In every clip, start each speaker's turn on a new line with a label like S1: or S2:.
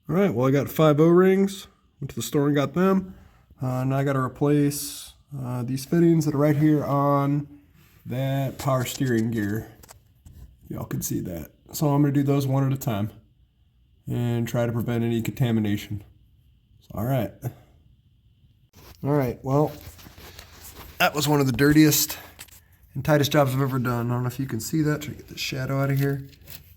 S1: All right, well, I got 5 O-rings. Went to the store and got them. Now I got to replace these fittings that are right here on that power steering gear. Y'all can see that. So I'm going to do those one at a time and try to prevent any contamination. So, all right. All right, well, that was one of the dirtiest and tightest jobs I've ever done. I don't know if you can see that. Try to get the shadow out of here.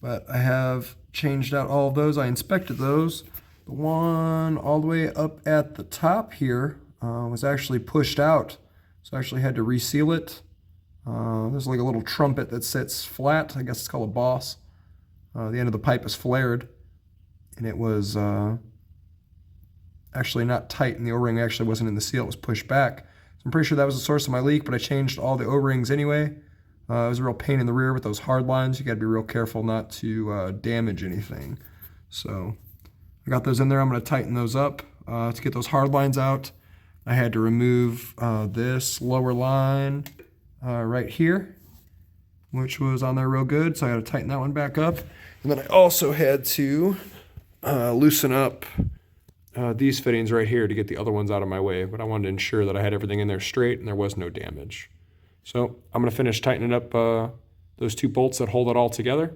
S1: But I have changed out all of those. I inspected those. The one all the way up at the top here was actually pushed out. So I actually had to reseal it. There's like a little trumpet that sits flat. I guess it's called a boss. The end of the pipe is flared. And it was actually not tight, and the O-ring actually wasn't in the seal. It was pushed back. So I'm pretty sure that was the source of my leak, but I changed all the O-rings anyway. It was a real pain in the rear with those hard lines. You got to be real careful not to damage anything. So I got those in there. I'm going to tighten those up. To get those hard lines out, I had to remove this lower line right here, which was on there real good. So I got to tighten that one back up. And then I also had to loosen up these fittings right here to get the other ones out of my way. But I wanted to ensure that I had everything in there straight and there was no damage. So I'm going to finish tightening up those 2 bolts that hold it all together.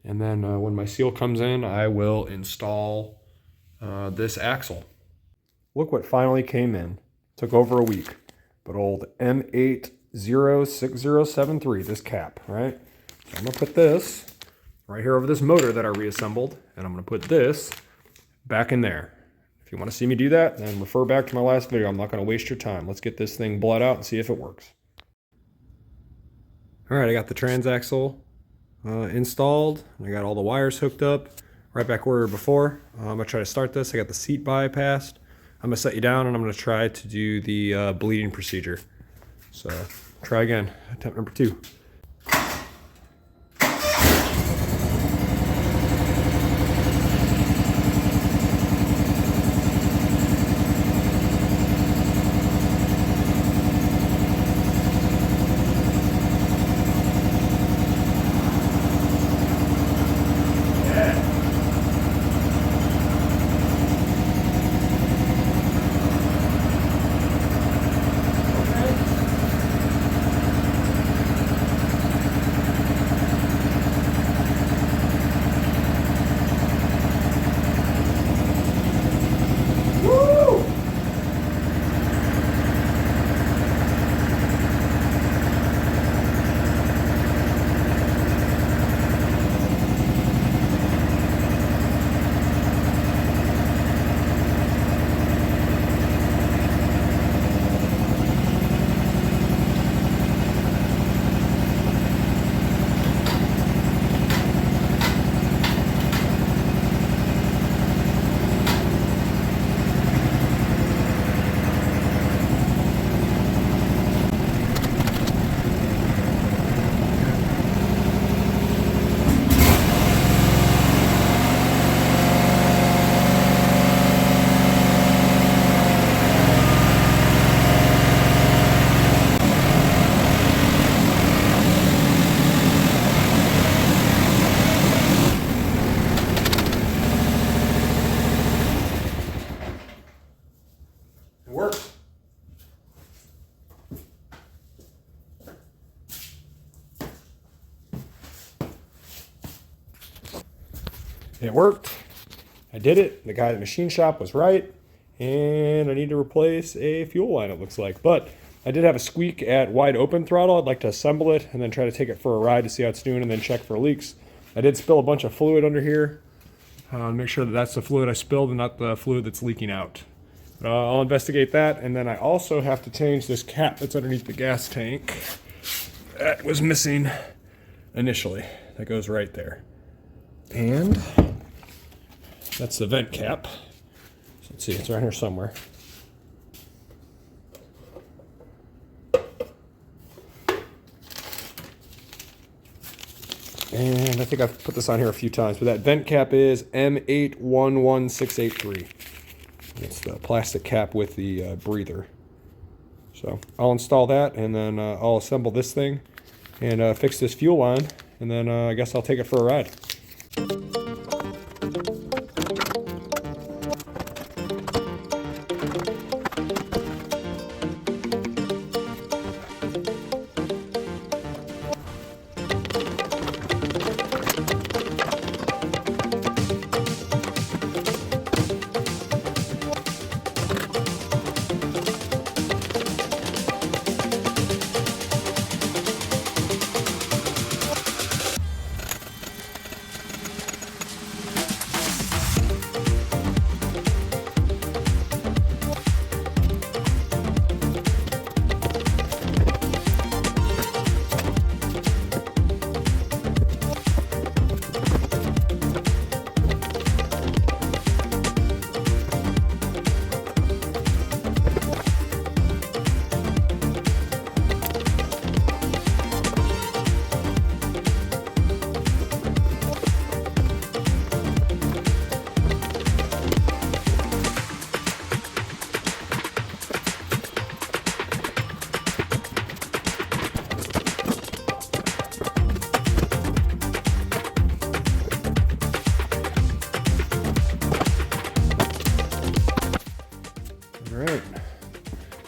S1: And then when my seal comes in, I will install this axle. Look what finally came in. Took over a week. But old M806073, this cap, right? So I'm going to put this right here over this motor that I reassembled. And I'm going to put this back in there. If you want to see me do that, then refer back to my last video. I'm not going to waste your time. Let's get this thing bled out and see if it works. All right, I got the transaxle installed. I got all the wires hooked up right back where we were before. I'm going to try to start this. I got the seat bypassed. I'm going to set you down and I'm going to try to do the bleeding procedure. So try again, attempt number 2. It worked. It worked. I did it. The guy at the machine shop was right. And I need to replace a fuel line, it looks like. But I did have a squeak at wide open throttle. I'd like to assemble it and then try to take it for a ride to see how it's doing and then check for leaks. I did spill a bunch of fluid under here. Make sure that that's the fluid I spilled and not the fluid that's leaking out. I'll investigate that, and then I also have to change this cap that's underneath the gas tank. That was missing initially. That goes right there. And that's the vent cap. So let's see, it's right here somewhere. And I think I've put this on here a few times, but that vent cap is M811683. It's the plastic cap with the breather. So I'll install that, and then I'll assemble this thing and fix this fuel line, and then I guess I'll take it for a ride.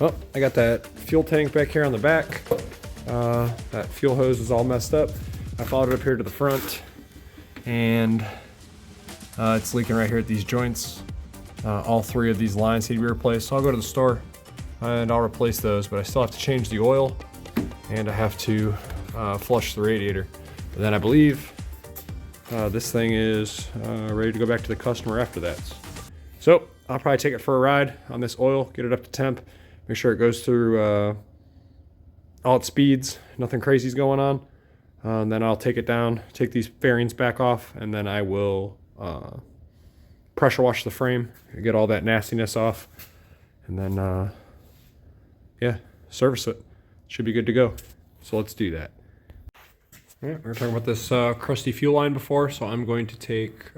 S1: Well, I got that fuel tank back here on the back. That fuel hose is all messed up. I followed it up here to the front, and it's leaking right here at these joints. All 3 of these lines need to be replaced, so I'll go to the store and I'll replace those, but I still have to change the oil, and I have to flush the radiator. And then I believe this thing is ready to go back to the customer after that. So I'll probably take it for a ride on this oil, get it up to temp, make sure it goes through all its speeds, nothing crazy is going on. And then I'll take it down, take these fairings back off, and then I will pressure wash the frame, get all that nastiness off, and then yeah, service it. Should be good to go. So let's do that. All right, we were talking about this crusty fuel line before, so I'm going to take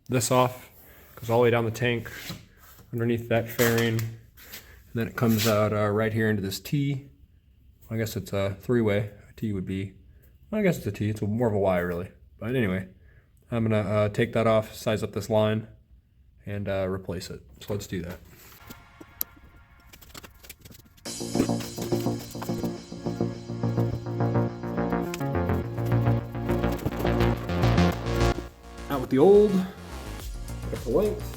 S1: this off. Goes all the way down the tank, underneath that fairing, and then it comes out right here into this T. I guess it's a 3-way. A T would be, well, I guess it's a T. It's more of a Y, really. But anyway, I'm gonna take that off, size up this line, and replace it. So let's do that. Out with the old, pick up the length.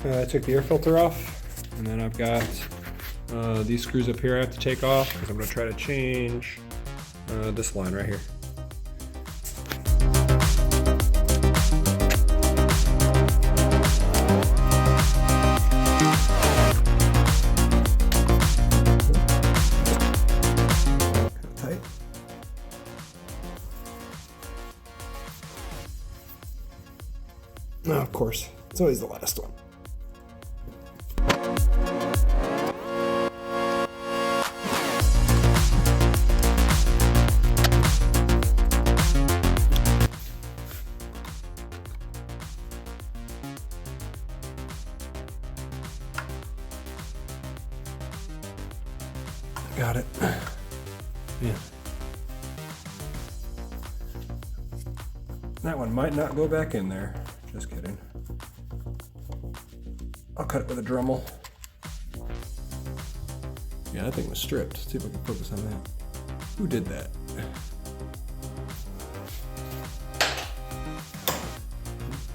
S1: I took the air filter off, and then I've got these screws up here I have to take off because I'm going to try to change this line right here. Tight. Oh, of course, it's always the last one. Got it. Yeah. That one might not go back in there. Just kidding. I'll cut it with a Dremel. Yeah, that thing was stripped. Let's see if I can focus on that. Who did that?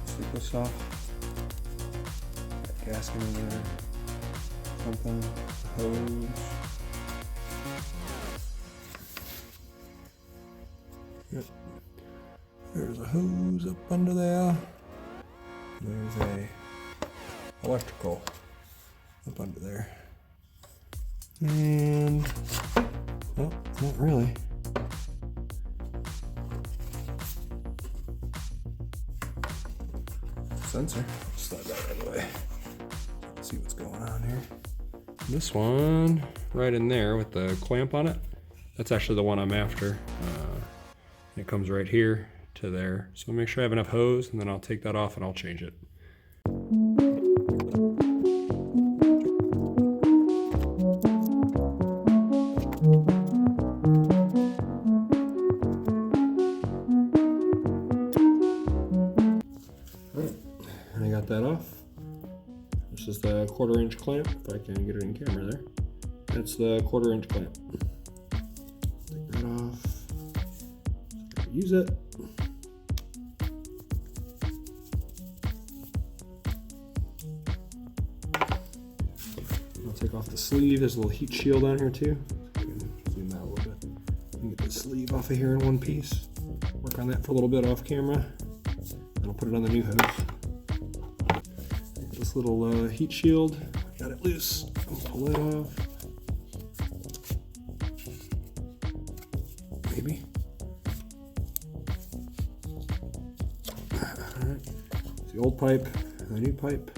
S1: Take this off. That gasket in there. Something. Hose. Yep. There's a hose up under there. There's a electrical up under there. And, well, not really. Sensor. Slide that out of the way. Let's see what's going on here. This one, right in there with the clamp on it, that's actually the one I'm after. It comes right here to there. So make sure I have enough hose, and then I'll take that off and I'll change it. Alright, and I got that off. This is the 1/4 inch clamp, if I can get it in camera there. That's the 1/4 inch clamp. Take that off. Use it. I'll take off the sleeve. There's a little heat shield on here too. Zoom out a little bit. Get the sleeve off of here in one piece. Work on that for a little bit off camera. And I'll put it on the new hose. This little heat shield. Got it loose. I'll pull it off. Maybe. It's the old pipe and the new pipe,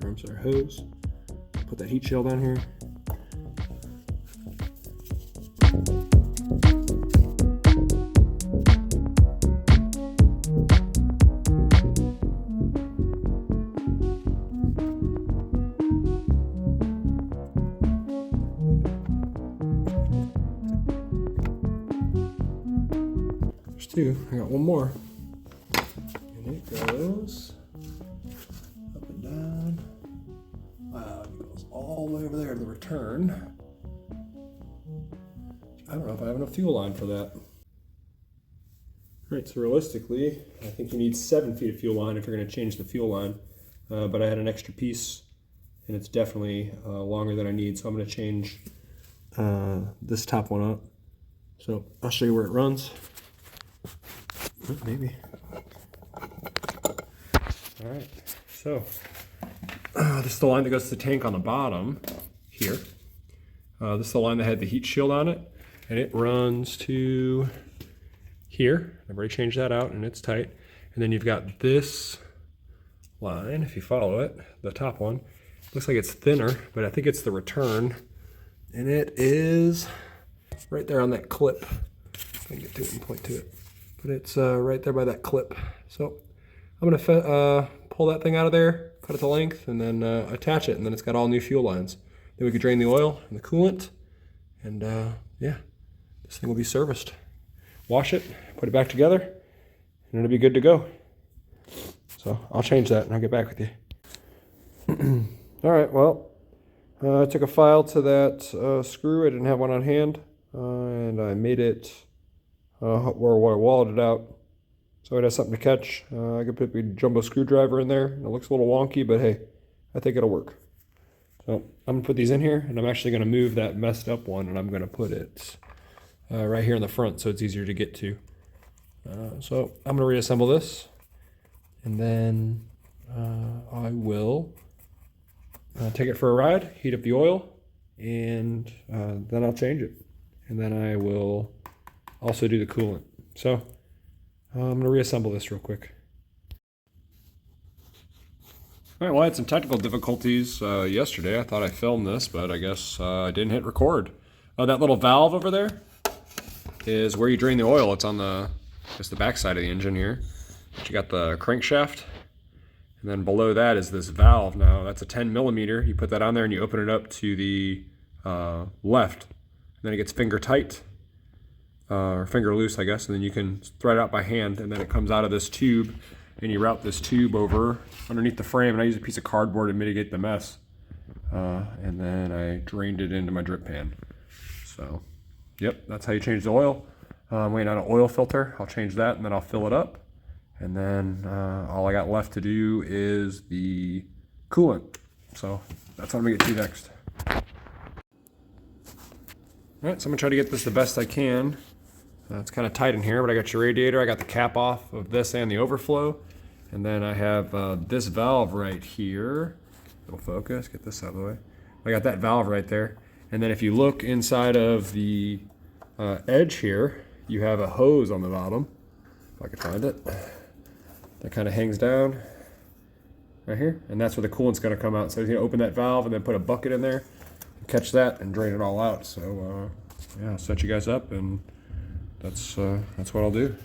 S1: or I'm sorry, hose. Put that heat shield on here. There's 2. I got one more. And it goes up and down. Wow, it goes all the way over there to the return. I don't know if I have enough fuel line for that. All right, so realistically, I think you need 7 feet of fuel line if you're going to change the fuel line. But I had an extra piece, and it's definitely longer than I need, so I'm going to change this top one up. So I'll show you where it runs. Maybe. All right, so this is the line that goes to the tank on the bottom here. This is the line that had the heat shield on it, and it runs to here. I've already changed that out, and it's tight. And then you've got this line, if you follow it, the top one. Looks like it's thinner, but I think it's the return. And it is right there on that clip. I can get to it and point to it. But it's right there by that clip. So I'm gonna pull that thing out of there, cut it to length, and then attach it, and then it's got all new fuel lines. Then we could drain the oil and the coolant, and yeah, this thing will be serviced. Wash it, put it back together, and it'll be good to go. So I'll change that and I'll get back with you. All right, well, I took a file to that screw. I didn't have one on hand, and I made it where I walled it out so it has something to catch. I could put a jumbo screwdriver in there, and it looks a little wonky, but hey, I think it'll work. So I'm gonna put these in here, and I'm actually gonna move that messed up one, and I'm gonna put it right here in the front so it's easier to get to. So I'm gonna reassemble this, and then I will take it for a ride, heat up the oil, and then I'll change it. And then I will also do the coolant. So I'm gonna reassemble this real quick. All right, well, I had some technical difficulties yesterday. I thought I filmed this, but I guess I didn't hit record. That little valve over there is where you drain the oil. It's on just the back side of the engine here. But you got the crankshaft, and then below that is this valve. Now that's a 10 millimeter. You put that on there and you open it up to the left. And then it gets finger tight, or finger loose, I guess, and then you can thread it out by hand, and then it comes out of this tube, and you route this tube over underneath the frame, and I use a piece of cardboard to mitigate the mess. And then I drained it into my drip pan. So, yep, that's how you change the oil. I'm waiting on an oil filter. I'll change that, and then I'll fill it up. And then all I got left to do is the coolant. So that's what I'm gonna get to next. All right, so I'm gonna try to get this the best I can. It's kind of tight in here, but I got your radiator. I got the cap off of this and the overflow. And then I have this valve right here. It'll focus, get this out of the way. I got that valve right there. And then if you look inside of the edge here, you have a hose on the bottom, if I can find it. That kind of hangs down right here. And that's where the coolant's gonna come out. So you're gonna open that valve and then put a bucket in there, catch that, and drain it all out. So yeah, I'll set you guys up, and that's what I'll do.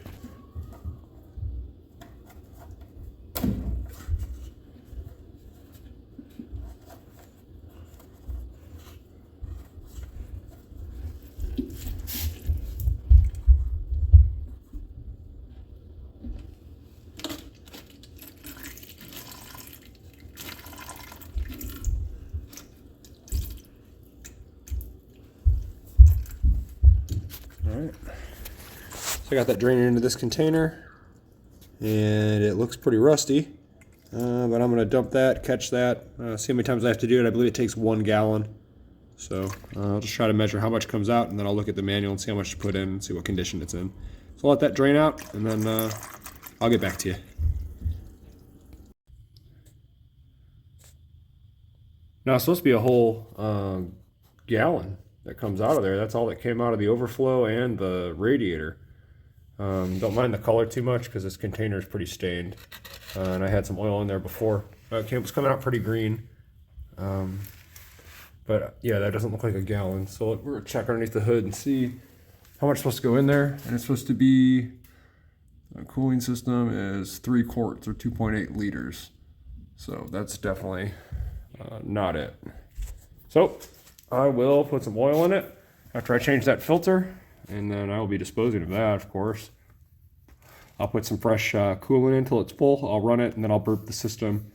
S1: Alright, so I got that draining into this container, and it looks pretty rusty, but I'm going to dump that, catch that, see how many times I have to do it. I believe it takes 1 gallon, so I'll just try to measure how much comes out, and then I'll look at the manual and see how much to put in and see what condition it's in. So I'll let that drain out, and then I'll get back to you. Now it's supposed to be a whole gallon that comes out of there. That's all that came out of the overflow and the radiator. Don't mind the color too much because this container is pretty stained, and I had some oil in there before. It was coming out pretty green, but yeah, that doesn't look like a gallon. So we're gonna check underneath the hood and see how much is supposed to go in there. And it's supposed to be, a cooling system is 3 quarts or 2.8 liters. So that's definitely not it. So I will put some oil in it after I change that filter, and then I will be disposing of that, of course.
S2: I'll put some fresh coolant in until it's full. I'll run it, and then I'll burp the system,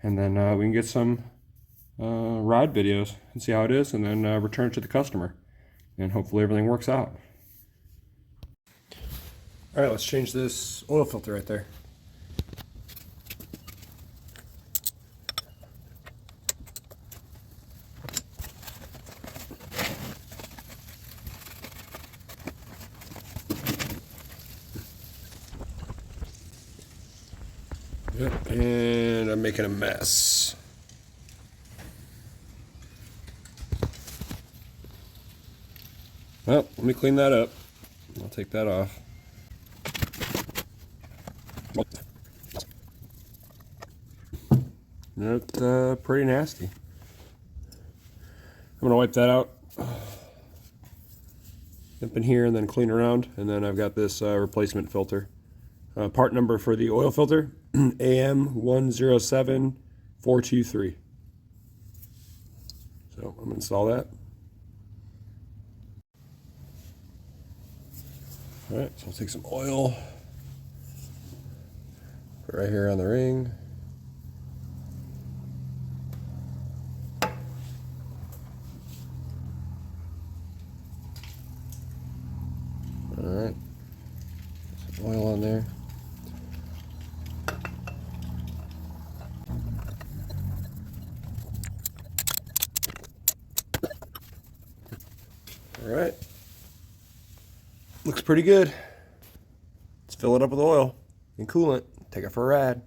S2: and then we can get some ride videos and see how it is, and then return it to the customer, and hopefully everything works out. All right, let's change this oil filter right there. Yep, and I'm making a mess. Well, let me clean that up. I'll take that off. That's pretty nasty. I'm going to wipe that out. Up in here and then clean around. And then I've got this replacement filter. Part number for the oil filter, AM107423. So I'm going to install that. All right, so I'll take some oil, put it right here on the ring. All right, some oil on there. All right, looks pretty good. Let's fill it up with oil and coolant, take it for a ride.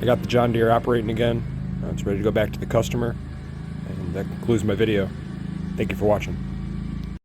S2: I got the John Deere operating again. It's ready to go back to the customer. And that concludes my video. Thank you for watching.